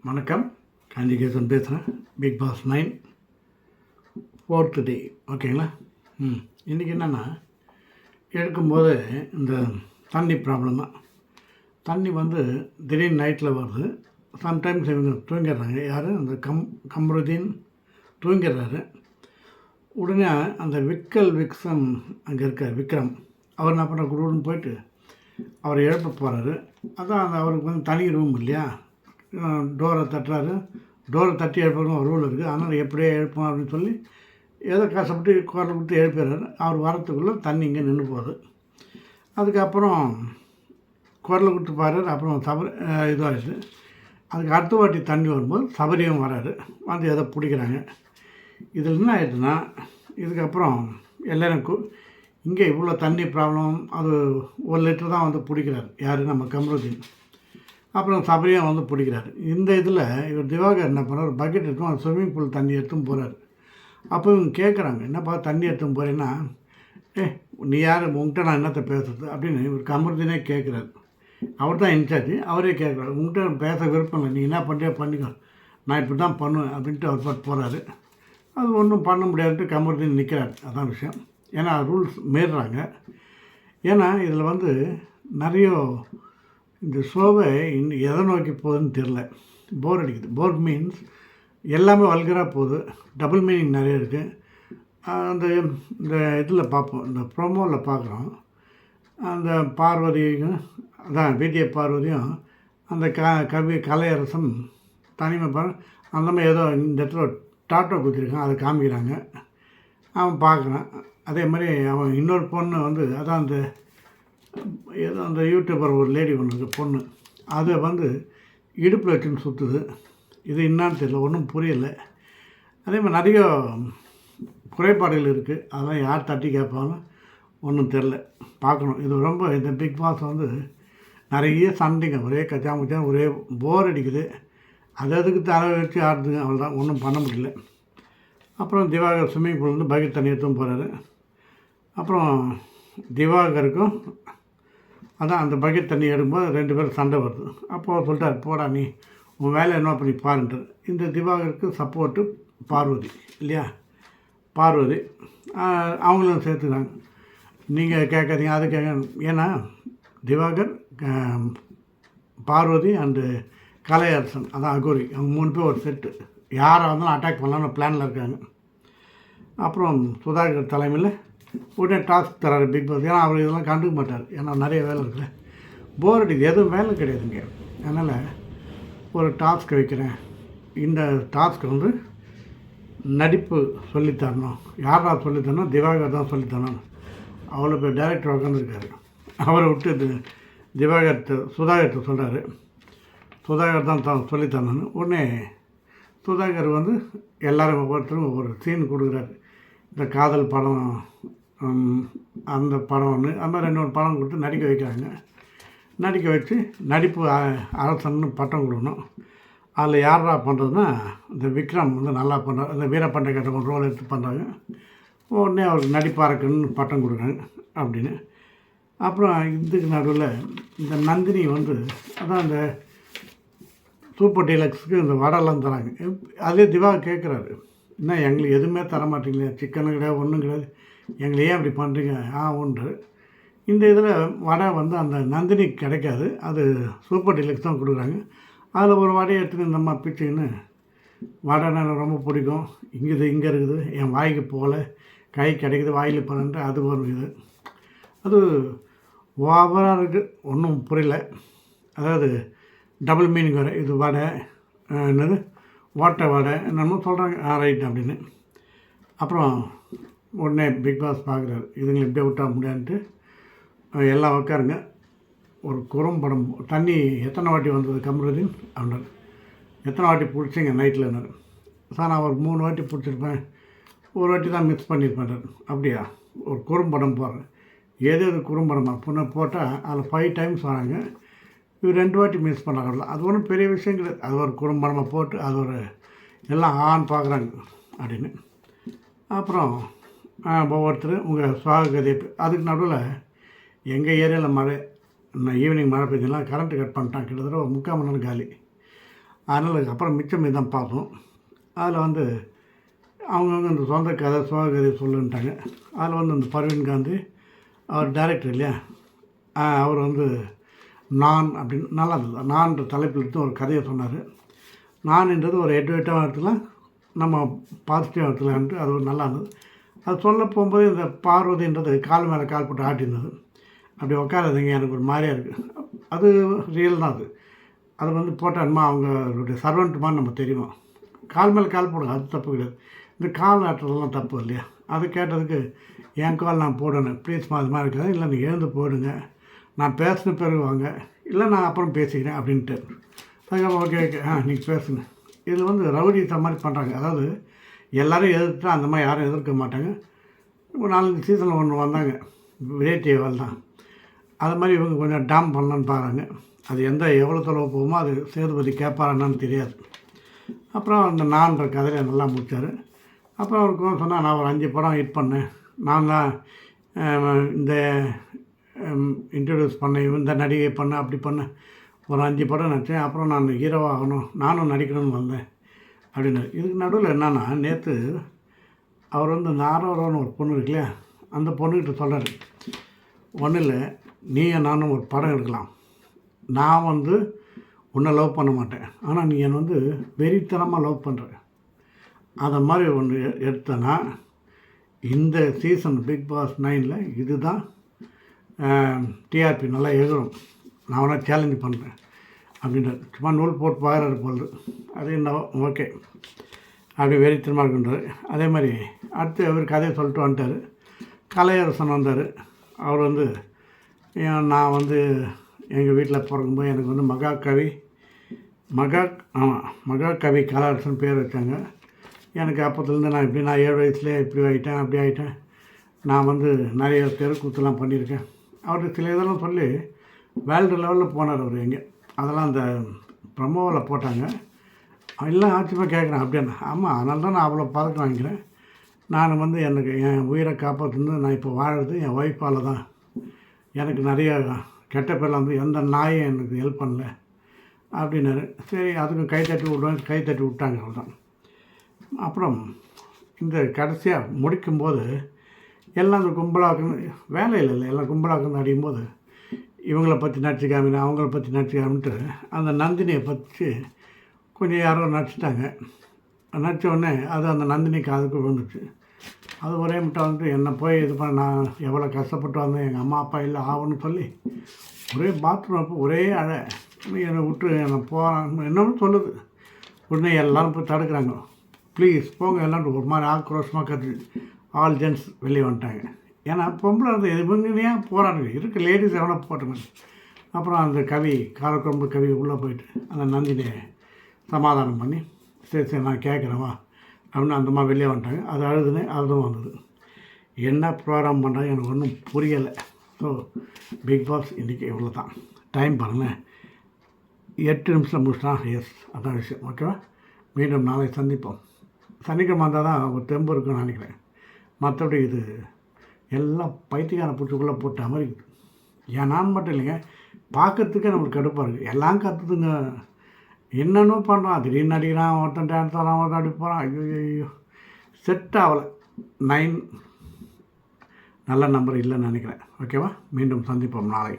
வணக்கம். காஞ்சிகேசன் பேசுகிறேன். Big pass 9 4th டே ஓகேங்களா. இன்றைக்கி என்னென்னா, எடுக்கும்போது இந்த தண்ணி ப்ராப்ளம் தான். தண்ணி திடீர்னு நைட்டில் வருது. சம்டைம்ஸ் இவங்க தூங்கிடுறாங்க. யார் அந்த கம்ருதீன் தூங்கிடுறாரு. உடனே அந்த விக்ரம் அங்கே இருக்கார். விக்ரம் அவர் என்ன பண்ணுற குடுன்னு போயிட்டு அவர் எழுப்ப போகிறாரு. அதான் அவருக்கு தனி ரூம் இல்லையா, டோரை தட்டுறாரு. டோரை தட்டி எழுப்பணும் ரூல் இருக்குது. அதனால் எப்படியே எழுப்போம் அப்படின்னு சொல்லி ஏதோ கஷ்டப்பட்டு குரல் கொடுத்து எழுப்பிடுறாரு. அவர் வரத்துக்குள்ளே தண்ணி இங்கே நின்று போகுது. அதுக்கப்புறம் குரல் கொடுத்து பாரு. அப்புறம் இதாகிடுது. அதுக்கு அடுத்த வாட்டி தண்ணி வரும்போது சபரியும் வராரு. ஏதோ பிடிக்கிறாங்க. இதில் என்ன ஆயிடுச்சுன்னா, இதுக்கப்புறம் எல்லோரும் இங்கே இவ்வளோ தண்ணி ப்ராப்ளம், அது 1 லிட்டர் தான் பிடிக்கிறார். யார்? நம்ம கம்ருதீன். அப்புறம் சபரியும் பிடிக்கிறாரு. இந்த இதில் இவர் திவாகர் என்ன பண்ணுறார், பக்கெட் எடுத்தும் அந்த ஸ்விம்மிங் பூல் தண்ணி எடுத்துன்னு போகிறார். அப்போ இவங்க கேட்குறாங்க, என்னப்பா தண்ணி எடுத்துன்னு போகிறேன்னா, நீ யார், உங்கள்கிட்ட நான் என்னத்தை பேசுறது அப்படின்னு இவர் கம்ருதீனே கேட்குறாரு. அவர் தான் இன்சார்ஜ். அவரே கேட்குறாரு, உங்கள்கிட்ட பேச விருப்பம் இல்லை, நீ என்ன பண்ணுறியோ பண்ணிக்கோ, நான் இப்படி தான் பண்ணுவேன் அப்படின்ட்டு அவர் பாட்டு போகிறாரு. அது ஒன்றும் பண்ண முடியாதுன்ட்டு கம்ருதீன் நிற்கிறார். அதான் விஷயம். ஏன்னா ரூல்ஸ் மீறுறாங்க. ஏன்னா இதில் நிறைய இந்த ஷோவை எதை நோக்கி போகுதுன்னு தெரில. போர் அடிக்குது. போர் மீன்ஸ் எல்லாமே வல்கராக போகுது. டபுள் மீனிங் நிறைய இருக்குது. இந்த இதில் பார்ப்போம், இந்த ப்ரோமோவில் பார்க்குறோம். அந்த பார்வதியும், அதான் பிடிஏ பார்வதியும் அந்த கலையரசன் தனிமை அந்த மாதிரி ஏதோ இந்த இடத்துல டாட்டோ குத்திருக்கான், அதை காமிக்கிறாங்க. அவன் பார்க்குறான். அதே மாதிரி அவன் இன்னொரு பொண்ணு அதான் ஏதோ அந்த யூடியூபர் ஒரு லேடி ஒன்று இருக்குது பொண்ணு, அதை இடுப்பில் வச்சுன்னு சுற்றுது. இது என்னான்னு தெரியல, ஒன்றும் புரியலை. அதே மாதிரி நிறைய குறைபாடுகள் இருக்குது. அதெல்லாம் யார் தட்டி கேட்பாங்க ஒன்றும் தெரில. பார்க்கணும். இது ரொம்ப இந்த பிக் பாஸ் நிறைய சண்டைங்க, ஒரே கச்சாமுச்சா, ஒரே போர் அடிக்குது. அதுக்கு தலை வச்சு ஆடுதுங்க, அவ்வளோதான், ஒன்றும் பண்ண முடியல. அப்புறம் திவாகர் ஸ்விம்மிங் பூல் பக்கெட் தண்ணி எடுத்தும் போகிறாரு. அப்புறம் திவாகருக்கும் அதான் அந்த பக்கெட் தண்ணி எடுக்கும்போது 2 பேரும் சண்டை வருது. அப்போது சொல்லிட்டார், போடா நீ உன் வேலை என்ன பண்ணி பாருன்றார். இந்த திவாகருக்கு சப்போர்ட்டு பார்வதி இல்லையா, பார்வதி அவங்களும் சேர்த்துக்கிறாங்க. நீங்கள் கேட்காதீங்க, அது கேட்க. ஏன்னா திவாகர், பார்வதி அண்டு கலையரசன், அதான் அகோரி, அவங்க 3 பேர் ஒரு செட்டு. யாரை அட்டாக் பண்ணலான்னு பிளானில் இருக்காங்க. அப்புறம் சுதாகர் தலைமையில் உடனே டாஸ்க் தராரு பிக் பாஸ். ஏன்னா அவர் இதெல்லாம் கண்டுக்க மாட்டார். ஏன்னா நிறைய வேலை இருக்குல்ல, போர் அடிக்குது, எதுவும் வேலை கிடையாதுங்க. அதனால் ஒரு டாஸ்க் வைக்கிறேன். இந்த டாஸ்க் நடிப்பு சொல்லித்தரணும். யாரா சொல்லித்தரணும்? திவாகர் தான் சொல்லித்தரணும். அவ்வளோ பேர் டைரக்டர் உட்காந்துருக்காரு. அவரை விட்டு சுதாகர்கிட்ட சொல்கிறாரு, சுதாகர் தான் சொல்லித்தரணும்னு. உடனே சுதாகர் எல்லோரும் ஒவ்வொருத்தரும் ஒவ்வொரு சீன் கொடுக்குறாரு. இந்த காதல் படம், அந்த படம் ஒன்று, அந்த மாதிரி 2 படம் கொடுத்து நடிக்க வைக்கிறாங்க. நடிக்க வச்சு நடிப்பு அரசன்னு பட்டம் கொடுக்கணும். அதில் யாரா பண்ணுறதுன்னா, இந்த விக்ரம் நல்லா பண்ணுறாரு. அந்த வீரப்பண்டை கட்ட ரோல் எடுத்து பண்ணுறாங்க. உடனே அவருக்கு நடிப்பாருக்குன்னு பட்டம் கொடுக்குறாங்க அப்படின்னு. அப்புறம் இதுக்கு நடுவில் இந்த நந்தினி அதான் இந்த சூப்பர் டீலக்ஸுக்கு இந்த வடைலாம் தராங்க. அதே திவா கேட்குறாரு, என்ன எங்களுக்கு எதுவுமே தர மாட்டேங்களே, சிக்கனும் கிடையாது, ஒன்றும் கிடையாது, எங்களை ஏன் அப்படி பண்ணுறீங்க? ஒன்று இந்த இதில் வடை அந்த நந்தினிக்கு கிடைக்காது, அது சூப்பர் டீலக்ஸ் தான் கொடுக்குறாங்க. அதில் ஒரு வடையை எடுத்துன்னு இந்த மாதிரி பிச்சுன்னு, வடை எனக்கு ரொம்ப பிடிக்கும், இங்கே இருக்குது, என் வாய்க்கு போகல, கை கிடைக்குது, வாயில் போகலன்ட்டு அது ஒரு இது. அது ஓவராக இருக்குது, ஒன்றும் புரியல. அதாவது டபுள் மீனிங் வர இது வடை, என்னது ஓட்டை வடை என்னமோ சொல்கிறாங்க. ரைட் அப்படின்னு. அப்புறம் உடனே பிக் பாஸ் பார்க்குறாரு, இதுங்களை இப்படியே விட்டா முடியாதுன்ட்டு எல்லாம் உட்காருங்க, ஒரு குறும்படம் தண்ணி எத்தனை வாட்டி வந்தது கம்ருதீன் அப்படின்னாரு. எத்தனை வாட்டி பிடிச்சிங்க நைட்டில்னாரு. சார் நான் ஒரு 3 வாட்டி பிடிச்சிருப்பேன், ஒரு வாட்டி தான் மிஸ் பண்ணியிருப்பேன். அப்படியா, ஒரு குறும்படம் போடுறேன். எது குறும்படமாக பொண்ணை போட்டால் அதில் 5 டைம்ஸ் வராங்க. இவர் 2 வாட்டி மிஸ் பண்ணுறாங்கல்ல, அது ஒன்றும் பெரிய விஷயம் கிடையாது. அது ஒரு குறும்படமாக போட்டு அது ஒரு எல்லாம் பார்க்குறாங்க அப்படின்னு. அப்புறம் ஒவ்வொருத்தர் உங்கள் சுவாக கதை. அதுக்கு நடுவில் எங்கள் ஏரியாவில் மழை, ஈவினிங் மழை பெஞ்சலாம், கரண்ட்டு கட் பண்ணிட்டான். கிட்டத்தட்ட ஒரு 3/4 மணி நேரம் காலி. அதனால் அப்புறம் மிச்சம் மீதி தான் பார்த்தோம். அதில் வந்து அவங்கவுங்க இந்த சொந்த கதை சோக கதையை சொல்லுன்ட்டாங்க. அதில் வந்து இந்த பர்வீன் காந்தி அவர் டைரக்டர் இல்லையா, அவர் வந்து நான் அப்படின்னு நல்லா இருந்தது. நான்ன்ற தலைப்பில் எடுத்து ஒரு கதையை சொன்னார். நான்ன்றது ஒரு எட்வெட்டாக எடுத்துக்கலாம், நம்ம பாசிட்டிவாக எடுத்துக்கலான்ட்டு அது ஒரு நல்லா இருந்தது. அது சொல்ல போகும்போது இந்த பார்வதின்றது கால் மேலே கால் போட்டு ஆட்டியிருந்தது. அப்படி உட்காராதீங்க, எனக்கு ஒரு மாதிரியாக இருக்குது. அது ரியல் தான். அது வந்து போட்டாருமா அவங்களுடைய சர்வெண்ட்டுமான்னு நம்ம தெரியும். கால் மேலே கால் போடுங்க, அது தப்பு கிடையாது. இந்த கால் ஆட்டுறதெல்லாம் தப்பு இல்லையா? அது கேட்டதுக்கு என் கால் நான் போடணும் ப்ளீஸ்மா, அது மாதிரி இருக்காது. இல்லை நீங்கள் எழுந்து போயிடுங்க, நான் பேசின பிறகு வாங்க, இல்லை நான் அப்புறம் பேசிக்கிறேன் அப்படின்ட்டு. அதுக்கப்புறம் ஓகே ஓகே நீங்கள் பேசுங்க. இதில் வந்து ரவுடித்த மாதிரி பண்ணுறாங்க. அதாவது எல்லோரும் எதிர்த்தா அந்த மாதிரி யாரும் எதிர்க்க மாட்டாங்க. ஒரு 4 சீசனில் ஒன்று வந்தாங்க, விஜய் டிவியில் தான். அது மாதிரி இவங்க கொஞ்சம் டாம் பண்ணலான்னு பாருங்க. அது எவ்வளோ தொலைவு போகுமோ அது சேதுபதி கேட்பாரான்னு தெரியாது. அப்புறம் அந்த நான்ற கதையை நல்லா முடித்தார். அப்புறம் அவருக்கு சொன்னால் நான் ஒரு 5 படம் ஹிட் பண்ணேன், நான் தான் இந்த இன்ட்ரடியூஸ் பண்ணேன், இந்த நடிகை பண்ணேன், அப்படி பண்ணேன், ஒரு 5 படம் நடித்தேன், அப்புறம் நான் ஹீரோவாகணும், நானும் நடிக்கணும்னு வந்தேன் அப்படின்னாரு. இதுக்கு நடுவில் என்னென்னா, நேற்று அவர் வந்து இந்த ஆரோரான்னு ஒரு பொண்ணு இருக்கு இல்லையா, அந்த பொண்ணுக்கிட்ட சொல்கிறார், ஒன்றும் இல்லை, நீயும் நானும் ஒரு படம் எடுக்கலாம், நான் வந்து உன்னை லவ் பண்ண மாட்டேன், ஆனால் நீ என்னை வந்து வெறித்தனமாக லவ் பண்ணுற, அதை மாதிரி ஒன்று எடுத்தேன்னா இந்த சீசன் பிக் பாஸ் 9ல் இதுதான் டிஆர்பி நல்லா எழுதுறோம், நான் வேணால் சேலஞ்சு பண்ணுறேன் அப்படின்றார். சும்மா நூல் போட்டு பார்க்குறாரு போகுது. அது என்ன ஓகே அப்படி வெறித்தனமாக இருக்குன்றார். அதே மாதிரி அடுத்து அவர் கதையை சொல்லிட்டு வந்துட்டார். கலையரசன் வந்தார். அவர் வந்து நான் வந்து எங்கள் வீட்டில் பிறக்கும்போது எனக்கு வந்து மகாகவி கலையரசன் பேர் வச்சாங்க. எனக்கு அப்போத்துலேருந்து நான் 7 வயசுலேயே இப்படி ஆகிட்டேன், அப்படி ஆகிட்டேன், நான் வந்து நிறைய தெருக்கூத்துலாம் பண்ணியிருக்கேன். அவர் சில இதெல்லாம் சொல்லி வேர்ல்டு லெவலில் போனார் அவர். எங்கே அதெல்லாம் அந்த ப்ரமோவில் போட்டாங்க. எல்லாம் ஆச்சரியமாக கேட்குறேன் அப்படின்னா, ஆமாம் அதனால தான் நான் அவ்வளோ பதக்கம் வாங்கிக்கிறேன். நான் வந்து எனக்கு என் உயிரை காப்பாற்றுன்னு நான் இப்போ வாழறது என் ஒய்ஃபால் தான். எனக்கு நிறைய கெட்ட பேரில் வந்து எந்த நாயும் எனக்கு ஹெல்ப் பண்ணல அப்படின்னாரு. சரி அதுக்கு கை தட்டி விட்டாங்க அவ்வளோதான். அப்புறம் இந்த கடைசியாக முடிக்கும்போது எல்லாம் அந்த கும்பலாக்குன்னு வேலையில் இல்லை, எல்லாம் கும்பலாக்குன்னு அடிக்கும்போது இவங்கள பற்றி நடிச்சுக்காமினா அவங்கள பற்றி நடிச்சுக்காமின்ட்டு அந்த நந்தினியை பற்றி கொஞ்சம் யாரோ நடிச்சிட்டாங்க. நடித்த உடனே அது அந்த நந்தினி காதுக்கு விழுந்துச்சு. அது ஒரே மட்டும் வந்துட்டு என்னை போய் இது பண்ண, நான் எவ்வளோ கஷ்டப்பட்டு வந்தேன், எங்கள் அம்மா அப்பா இல்லை ஆகுன்னு சொல்லி ஒரே பாத்ரூம் அப்போ ஒரே அழை, என்னை விட்டு என்னை போகிறான் என்னன்னு சொல்லுது. உடனே எல்லோரும் போய் தடுக்கிறாங்க, ப்ளீஸ் போங்க எல்லாம் ஒரு மாதிரி ஆக்ரோஷமாக கற்று ஆல் ஜென்ட்ஸ் வெளியே வந்துட்டாங்க. ஏன்னா பொம்பளை இருந்து இவங்கனையா போராடுங்க இருக்குது, லேடிஸ் எவ்வளோ போட்டுங்க. அப்புறம் அந்த காரக்குழம்பு கவி உள்ளே போயிட்டு அந்த நந்தினியை சமாதானம் பண்ணி சரி நான் கேட்குறேன் அப்படின்னு அந்த மாதிரி வெளியே வந்துட்டாங்க. அது அதுவும் வந்தது. என்ன ப்ரோக்ராம் பண்ணுறாங்க எனக்கு ஒன்றும் புரியலை. ஸோ பிக் பாஸ் இன்றைக்கி இவ்வளோ தான். டைம் பாருங்களேன், 8 நிமிஷம் முடிச்சிட்டான். எஸ் அதான் விஷயம். ஓகேவா? மீண்டும் நாளை சந்திப்போம். சனிக்கிழமை வந்தால் தான் ஒரு தெம்பு இருக்குன்னு நினைக்கிறேன். மற்றபடி இது எல்லாம் பைத்தியக்கார பூச்சிக்குள்ளே போட்ட மாதிரி இருக்குது. ஏன் நான் மட்டும் இல்லைங்க, பார்க்கறதுக்கே நம்மளுக்கு கடுப்பாக இருக்குது. எல்லாம் கற்றுதுங்க, என்னென்னோ பண்ணுறான், திடீர்னு நடிக்கிறான், ஒருத்தன் டான்ஸ் ஆகிறான், ஒருத்தன் அப்படி போகிறான். ஐயோ செட் ஆகலை. 9 நல்ல நம்பர் இல்லைன்னு நினைக்கிறேன். ஓகேவா? மீண்டும் சந்திப்போம் நாளை.